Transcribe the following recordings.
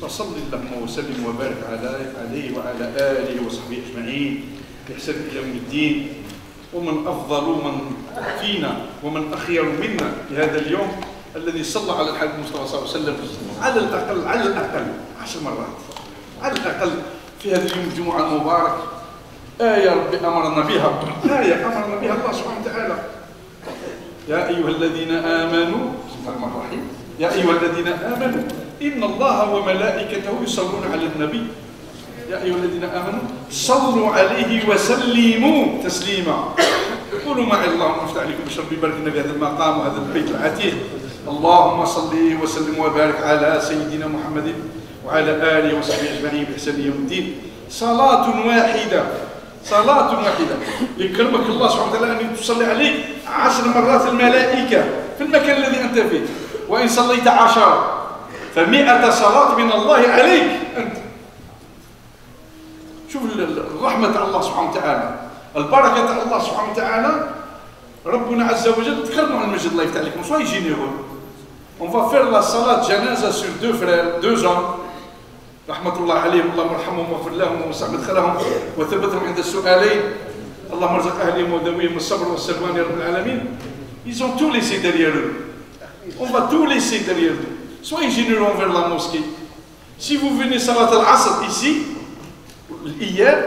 فصل اللهم وسلم وبارك عليه وعلى آله وصحبه أجمعين بإحسان إلى يوم الدين. ومن أفضل من فينا ومن أخير منا في هذا اليوم الذي صلى على الحبيب المصطفى صلى الله عليه وسلم على الأقل 10 مرات على الأقل في هذا اليوم الجمعة المبارك. آية ربي أمرنا بها، آية أمرنا بها الله سبحانه وتعالى. يا أيها الذين آمنوا بسم الله الرحمن الرحيم يا أيها الذين آمنوا إن الله وملائكته يصلون على النبي يا أيها الذين آمنوا صلوا عليه وسلموا تسليما. قولوا معي اللهم افتح عليكم بشرب ببركة في هذا المقام وهذا البيت العتيق. اللهم صل وسلم وبارك على سيدنا محمد وعلى آله وصحبه أجمعين بإحسان يوم الدين. صلاة واحدة يكرمك الله سبحانه وتعالى أن تصلي عليك 10 مرات الملائكة في المكان الذي أنت فيه، وإن صليت 10 ف100 صلاة من الله عليك أنت. شوف الرحمة الله سبحانه وتعالى، البركة الله سبحانه وتعالى. ربنا عز وجل تكرموا على المجد الله يفتح عليكم. soyez généreux. On va faire la salat janaza sur 2 frères, 2 hommes رحمة الله عليهم، اللهم ارحمهم واغفر لهم ووسع مدخلهم وثبتهم عند السؤالين. اللهم ارزق أهلهم وذويهم الصبر والسلوان يا رب العالمين. Ils ont tout laissé derrière eux. On va tout laisser derrière eux. Soyez généreux envers la mosquée. Si vous venez Salat al-Asr ici, hier,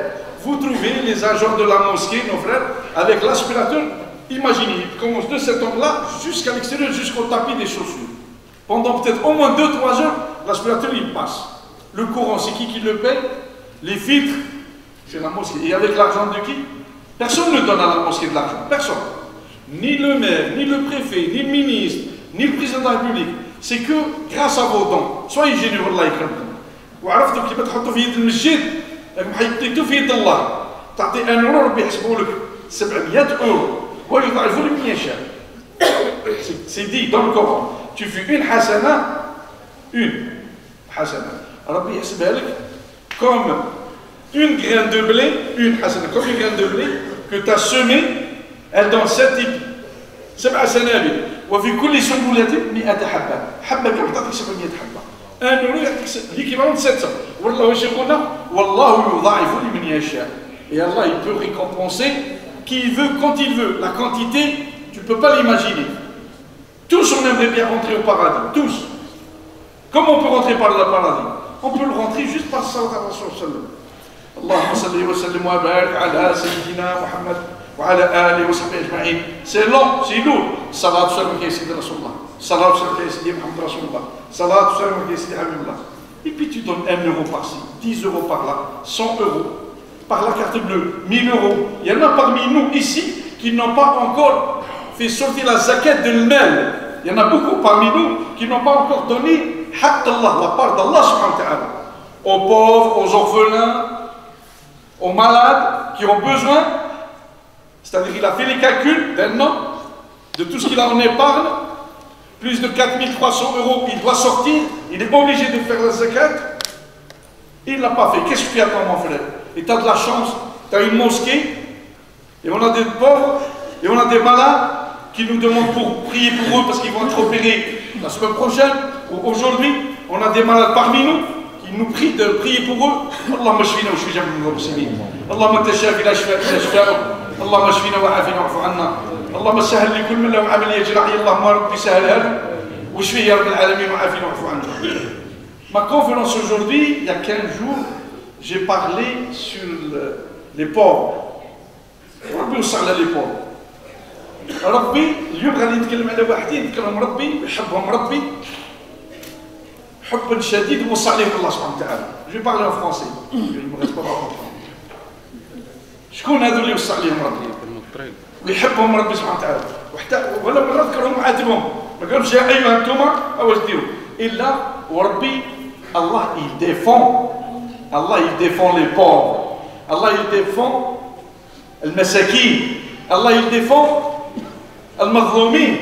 vous trouvez les agents de la mosquée, nos frères, avec l'aspirateur. Imaginez, ils commencent de cet angle-là jusqu'à l'extérieur, jusqu'au tapis des chaussures. Pendant peut-être au moins 2-3 heures, l'aspirateur il passe. Le courant, c'est qui le paye? Les filtres, c'est la mosquée. Et avec l'argent de qui? Personne ne donne à la mosquée de l'argent. Personne. Ni le maire, ni le préfet, ni le ministre, ni le président de la République. C'est que grâce à vos dons. Soyez généreux, Allah يكرمكم. وعرفتوا كيف تحطوا في يد المسجد؟ حطيتوا في يد الله. تعطي 1 euro ربي يحسبوا لك 700 euros. ويضاعفوا لمن يشاء. C'est dit dans le Coran. Tu fais une hasana, une hasana. Rabbi يحسبها لك comme une graine de blé, comme une graine de blé que tu as semée, elle donne 7 épis. 7 سنابل وفي كل سنبلة 100 حبة. حبة كم تعطيك 700 حبة. 1 euro يعطيك l'équivalent de 700. والله واش يقولنا؟ والله يضاعف لمن يشاء. Et Allah il peut récompenser qui il veut quand il veut. La quantité, tu ne peux pas l'imaginer. Tous on aimerait bien rentrer au paradis, tous. Comment on peut rentrer par le paradis? On peut le rentrer juste par salat à Rasul. Allahumma salli wa sallim wa barik ala sayyidina Muhammad wa ala alihi wa sahbihi ajma'in. C'est long, c'est lourd. Salat wa sallim ya sayyidina Rasulullah. Salat wa sallim ya sayyidina Muhammad Rasulullah. Salat wa sallim ya sayyidina Habibullah. Et puis tu donnes 1 euro par-ci, 10 euros par-là, 100 euros par la carte bleue, 1000 euros. Il y en a parmi nous ici qui n'ont pas encore fait sortir la zakat de l'mal. Il y en a beaucoup parmi nous qui n'ont pas encore donné haqq Allah, la part d'Allah subhanahu wa ta'ala, aux pauvres, aux orphelins, aux malades qui ont besoin. C'est-à-dire qu'il a fait les calculs d'un an de tout ce qu'il a en épargne, plus de 4300 euros, il doit sortir, il est obligé de faire la zakat. Il ne l'a pas fait. Qu'est-ce que tu attends, mon frère? Et tu as de la chance, tu as une mosquée, et on a des pauvres, et on a des malades qui nous demandent pour prier pour eux parce qu'ils vont être opérés la semaine prochaine ou aujourd'hui. On a des malades parmi nous qui nous prient de prier pour eux. Allahumma shfina wa shfi jami'al muslimin. Allahumma anta shafi la shifaa. Allahumma shfina wa afina wa'fu 'anna. Allahumma sahhil li kulli man lahu 'amaliya jarahiyya. Allahumma rabbi sahhilha wa shfi ya rabbil 'alamin wa afina wa'fu 'anna. Ma conférence aujourd'hui, il y a 15 jours, j'ai parlé sur les pauvres. Rabbi وصل les pauvres. ربي اليوم غادي نتكلم على واحدين ذكرهم ربي يحبهم ربي حبا شديد ووصى عليهم الله سبحانه وتعالى. جو بارلي ان فرونسي شكون هذو اللي وصى عليهم ربي ويحبهم ربي سبحانه وتعالى وحتى ولا مرة ذكرهم عاتبهم ما قالهمش يا ايها انتم واش ديروا الا وربي الله il défend les pauvres. Allah il défend المساكين. Allah il défend المظلومين,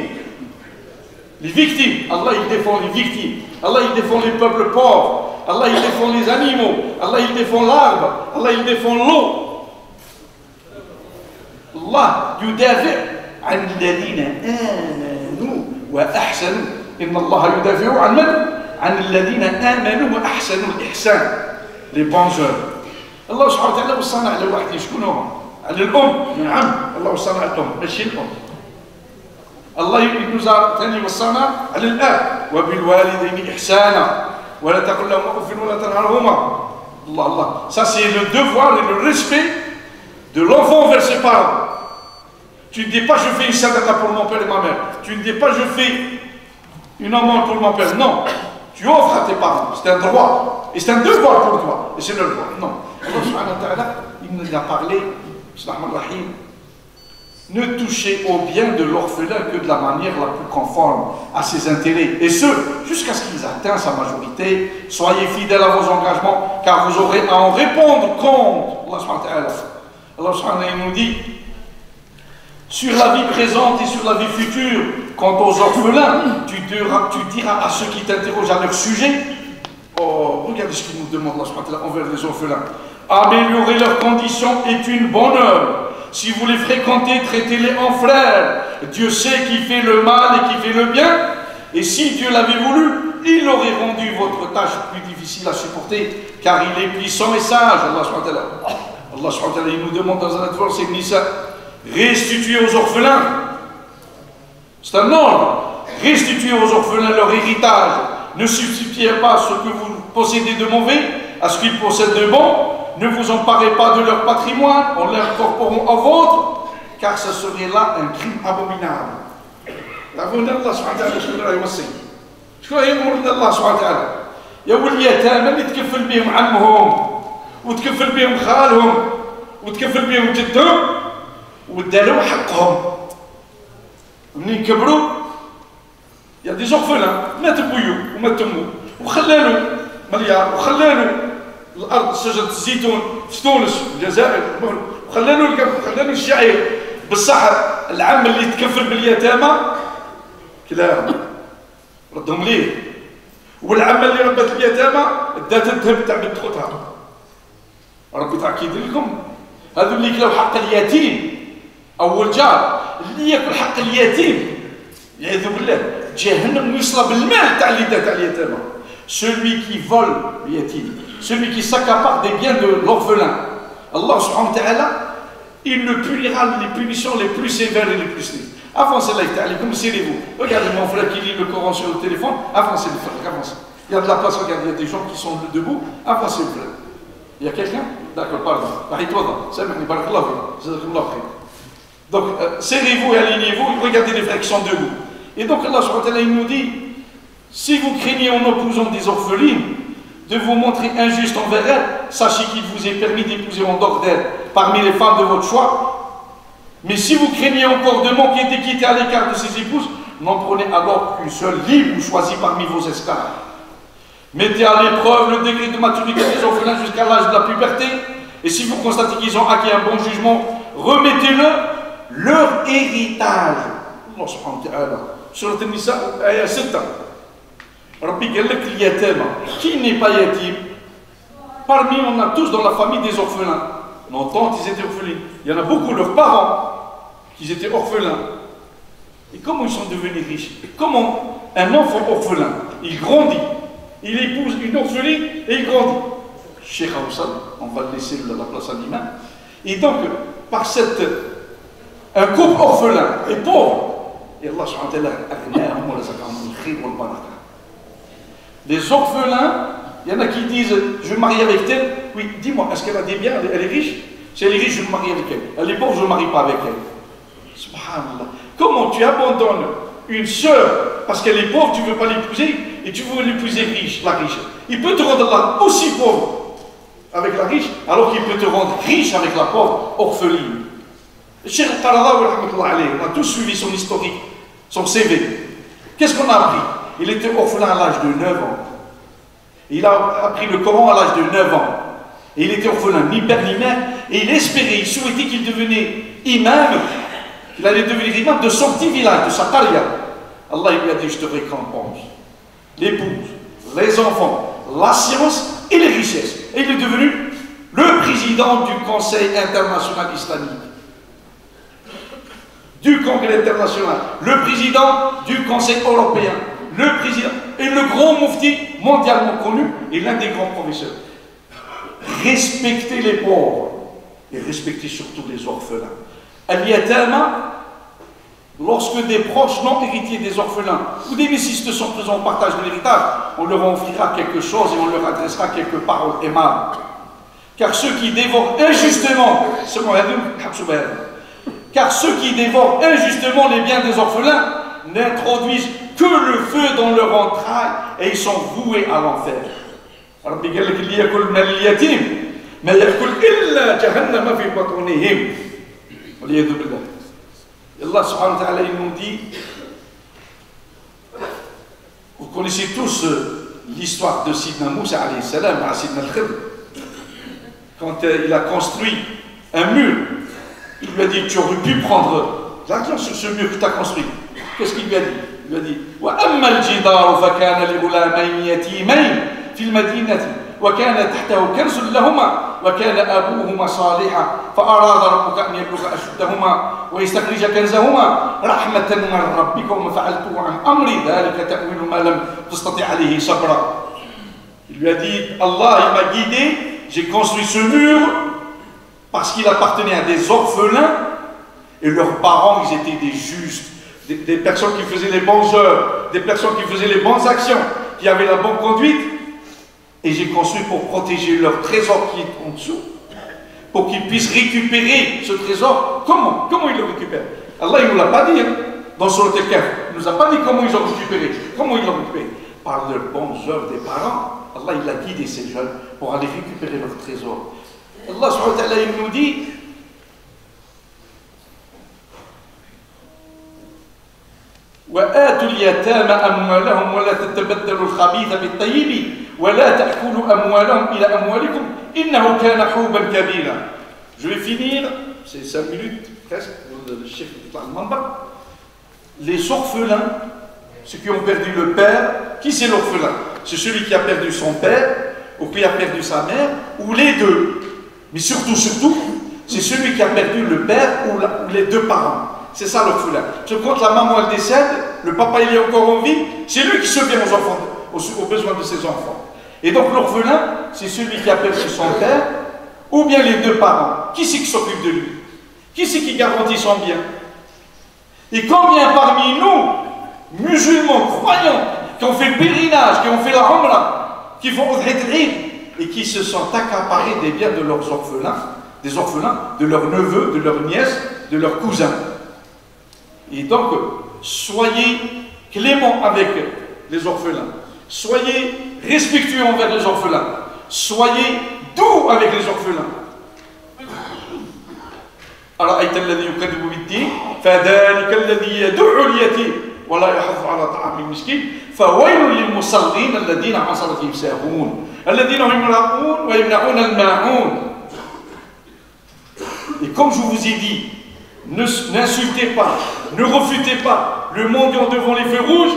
les victimes. Allah il défend les victimes. Allah il défend les peuples pauvres. Allah il défend les animaux. Allah il défend l'arbre. Allah il défend l'eau. Allah يدافع عن الذين آمنوا وأحسنوا. إن الله يدافع عن من؟ عن الذين آمنوا وأحسنوا. أحسنوا الإحسان les bons œuvres. الله سبحانه وتعالى وصانا على واحد شكون هو؟ على الأم. نعم الله وصانا على الأم ماشي الأم. الله ثاني وصانا على الآب وبالوالدين إحسانا ولا تقل لهم أف ولا تنهرهما. الله الله. Ça c'est le devoir et le respect de l'enfant envers ses parents. Tu ne dis pas je fais une sadaqa pour mon père et ma mère. Tu ne dis pas je fais une amende pour mon père. Non. Tu offres à tes parents. C'est un droit. Et c'est un devoir pour toi. Et c'est le droit. Non. Allah subhanahu wa ta'ala, il nous a parlé, ne touchez au bien de l'orphelin que de la manière la plus conforme à ses intérêts. Et ce, jusqu'à ce qu'ils atteignent sa majorité. Soyez fidèles à vos engagements, car vous aurez à en répondre compte. Allah subhanahu wa ta'ala. Allah subhanahu wa ta'ala nous dit, sur la vie présente et sur la vie future, quant aux orphelins, tu diras à ceux qui t'interrogent à leur sujet, oh, regardez ce qu'il nous demande là, envers les orphelins. Améliorer leurs conditions est une bonne œuvre. Si vous les fréquentez, traitez-les en frères. Dieu sait qui fait le mal et qui fait le bien. Et si Dieu l'avait voulu, il aurait rendu votre tâche plus difficile à supporter, car il est puissant et sage. Allah subhanahu wa ta'ala. Allah subhanahu wa ta'ala, il nous demande dans un autre verset, Nisa, restituez aux orphelins. C'est un ordre. Restituez aux orphelins leur héritage. Ne substituez pas ce que vous possédez de mauvais à ce qu'ils possèdent de bon. Ne vous emparez pas de leur patrimoine en l'incorporant au vôtre, car ce serait là un crime abominable. Allah subhanahu wa ta'ala شكون يوصي شكون يأمر الله سبحانه وتعالى يا واليتامى اللي تكفل بهم عمهم وتكفل بهم خالهم وتكفل بهم جدهم وداروا حقهم منين كبروا يا دي زوغفلان مات بويو ومات امو وخلالو مليار وخلالو الارض شجره الزيتون في تونس والجزائر وخلالو الشعير بصح العم اللي تكفل باليتامى كلاهم ردهم ليه والعم اللي ربت اليتامى دات الذهب تاع بنت خوتها ربي تاكيد لكم هذو اللي كلاو حق اليتيم اول جار اللي ياكل حق اليتيم يعوذ بالله جهنم يصلى بالمال تاع اليتامى. Celui qui vole le yatim, celui qui s'accapare des biens de l'orphelin, Allah subhanahu wa ta'ala, il le punira les punitions les plus sévères et les plus strictes. Avancez là, comme serrez-vous. Regardez mon frère qui lit le Coran sur le téléphone, avancez le frère, avancez. Il y a de la place, regardez, il y a des gens qui sont debout, avancez le frère. Il y a quelqu'un? D'accord, pardon. Donc, serrez-vous et alignez-vous, regardez les frères qui sont debout. Et donc Allah subhanahu wa ta'ala, il nous dit, si vous craignez en épousant des orphelines de vous montrer injuste envers elles, sachez qu'il vous est permis d'épouser en dehors d'elles parmi les femmes de votre choix. Mais si vous craignez encore de manquer d'équité à l'écart de ces épouses, n'en prenez alors qu'une seule libre ou choisie parmi vos esclaves. Mettez à l'épreuve le degré de maturité des orphelins jusqu'à l'âge de la puberté, et si vous constatez qu'ils ont acquis un bon jugement, remettez-leur leur héritage. Allah subhanahu wa ta'ala. Sur le Nisa, ayah 7 ans. Rabbi Galek l'yatama. Qui n'est pas yatim? Parmi, on a tous dans la famille des orphelins. Nos tantes, ils étaient orphelines. Il y en a beaucoup, leurs parents, qui étaient orphelins. Et comment ils sont devenus riches? Comment un enfant orphelin, il grandit, il épouse une orpheline et il grandit. Cheikh Haussal, on va le laisser la place à l'imam. Et donc, par cette, un couple orphelin et pauvre, et Allah subhanahu wa ta'ala, les orphelins, il y en a qui disent, je vais me marier avec elle. Oui, dis-moi, est-ce qu'elle a des biens? Elle est riche? Si elle est riche, je vais me marier avec elle. Elle est pauvre, je ne me marie pas avec elle. Subhanallah. Comment tu abandonnes une sœur parce qu'elle est pauvre, tu ne veux pas l'épouser, et tu veux l'épouser riche, la riche. Il peut te rendre là aussi pauvre avec la riche, alors qu'il peut te rendre riche avec la pauvre orpheline. Cheikh Qaradawi, on a tous suivi son historique, son CV. Qu'est-ce qu'on a appris? Il était orphelin à l'âge de 9 ans. Il a appris le Coran à l'âge de 9 ans. Et il était orphelin, ni père ni mère. Et il espérait, il souhaitait qu'il devenait imam. Il allait devenir imam de son petit village, de sa qaria. Allah lui a dit, je te récompense. L'épouse, les enfants, la science et les richesses. Et il est devenu le président du Conseil international islamique. Du Congrès international, le président du Conseil européen, le président et le grand mufti mondialement connu et l'un des grands professeurs. Respectez les pauvres et respectez surtout les orphelins. Al-Yatama, lorsque des proches non héritiers des orphelins ou des nécessités sont présents au partage de l'héritage, on leur offrira quelque chose et on leur adressera quelques paroles aimables. Car ceux qui dévorent injustement, les biens des orphelins n'introduisent que le feu dans leur entraille et ils sont voués à l'enfer. Allah subhanahu wa ta'ala, il nous dit, vous connaissez tous l'histoire de Sidna Moussa alayhi salam, à Sidna al-Khidr, quand il a construit un mur, il lui a dit, tu aurais pu prendre l'argent sur ce mur que tu as construit. Qu'est-ce qu'il lui a dit? Il lui a dit, وَأَمَّا الْجِدَارُ فَكَانَ لِغُلَامَيْنِ يَتِيمَيْنِ فِي الْمَدِينَةِ وَكَانَ تَحْتَهُ كَنْزٌ لَهُمَا وَكَانَ أَبُوهُمَا صَالِحًا فَأَرَادَ رَبُّكَ أَنْ يَبْلُغَ أَشُدَّهُمَا وَيَسْتَخْرِجَ كَنْزَهُمَا رَحْمَةً مِنْ رَبِّكَ وَمَا فَعَلْتُهُ عَنْ أَمْرِي ذَلِكَ تَأْوِيلُ مَا لَمْ تَسْتَطِعْ عَلَيْهِ صَبْرًا. Il lui a dit, Allah, il m'a guidé, j'ai construit ce mur parce qu'il appartenait à des orphelins et leurs parents, ils étaient des justes, des personnes qui faisaient les bonnes œuvres, des personnes qui faisaient les bonnes actions, qui avaient la bonne conduite. Et j'ai construit pour protéger leur trésor qui est en dessous, pour qu'ils puissent récupérer ce trésor. Comment ils le récupèrent? Allah, il ne nous l'a pas dit, hein, dans son hôtel Kaf. Il ne nous a pas dit comment ils ont récupéré. Comment ils l'ont récupéré? Par leurs bonnes œuvres des parents. Allah, il a guidé ces jeunes pour aller récupérer leur trésor. Allah subhanahu wa ta'ala, il nous dit, وآتوا اليتامى أموالهم ولا تتبدلوا الخبيث بالطيب ولا تأكلوا أموالهم إلى أموالكم إنه كان حوبا كبيرا. Je vais finir, c'est 5 minutes presque, le chef de l'Almamba. Les orphelins, ceux qui ont perdu le père, qui c'est l'orphelin? C'est celui qui a perdu son père, ou qui a perdu sa mère, ou les deux. Mais surtout, c'est celui qui a perdu le père ou les deux parents. C'est ça l'orphelin. Parce que quand la maman elle décède, le papa il est encore en vie, c'est lui qui subvient aux enfants, aux besoins de ses enfants. Et donc l'orphelin, c'est celui qui a perdu son père, ou bien les deux parents. Qui c'est qui s'occupe de lui? Qui c'est qui garantit son bien? Et combien parmi nous, musulmans, croyants, qui ont fait le pèlerinage, qui ont fait la Umrah, qui font Udhiyat et qui se sont accaparés des biens de leurs orphelins, des orphelins, de leurs neveux, de leurs nièces, de leurs cousins. Et donc, soyez cléments avec les orphelins. Soyez respectueux envers les orphelins. Soyez doux avec les orphelins. أرأيت الذي يكذب بالدين فذلك الذي يدع اليتيم ولا يحض على طعام المسكين فويل للمصلين الذين عن صلاتهم ساهون الذين هم يراءون ويمنعون الماعون. Et comme je vous ai dit, n'insultez pas, ne refutez pas le mendiant devant les feux rouges.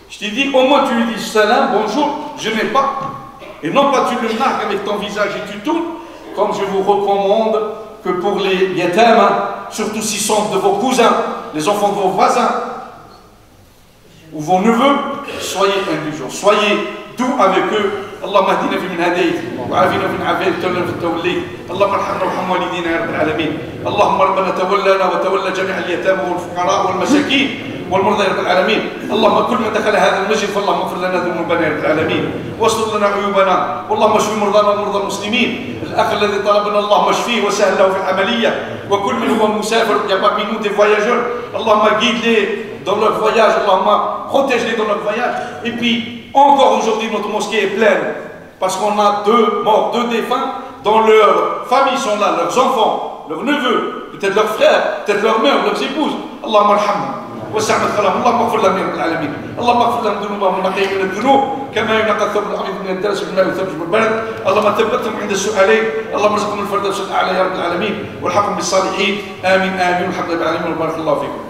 Je t'ai dit, au moins tu lui dis salam, bonjour, je n'ai pas. Et non pas tu le marques avec ton visage et tu tournes, comme je vous recommande que pour les yatama, surtout s'ils sont de vos cousins, les enfants de vos voisins, ou vos neveux, soyez indulgents, soyez doux avec eux. اللهم اهدنا فيمن هديت وعافنا فيمن عافيت وتولنا فيمن توليت اللهم ارحمنا وارحم والدينا يا رب العالمين اللهم ربنا تولنا وتولى جميع اليتامى والفقراء والمساكين والمرضى يا رب العالمين اللهم كل من دخل هذا المسجد فاللهم اغفر لنا ذنوبنا يا رب العالمين واستر لنا عيوبنا اللهم اشف مرضانا ومرضى المسلمين الاخ الذي طلبنا اللهم اشفيه وسهل له في العمليه وكل من هو مسافر il y a parmi nous des voyageurs اللهم guide-les dans leur voyage اللهم protège-les dans leur voyage. Et puis encore aujourd'hui, notre mosquée est pleine parce qu'on a 2 morts, 2 défunts dont leurs familles sont là, leurs enfants, leurs neveux, peut-être leurs frères, peut-être leurs mères, leurs épouses. Allahumma arhamhum وسع مدخلهم اللهم اغفر لهم يا رب العالمين اللهم اغفر لهم ذنوبهم ونقيهم من الذنوب كما ينقى الثوب الابيض من الدنس بالماء والثلج بالبرد اللهم ثبتهم عند السؤالين اللهم ارزقهم الفردوس الاعلى يا رب العالمين والحقهم بالصالحين امين امين والحمد لله رب العالمين وبارك الله فيكم.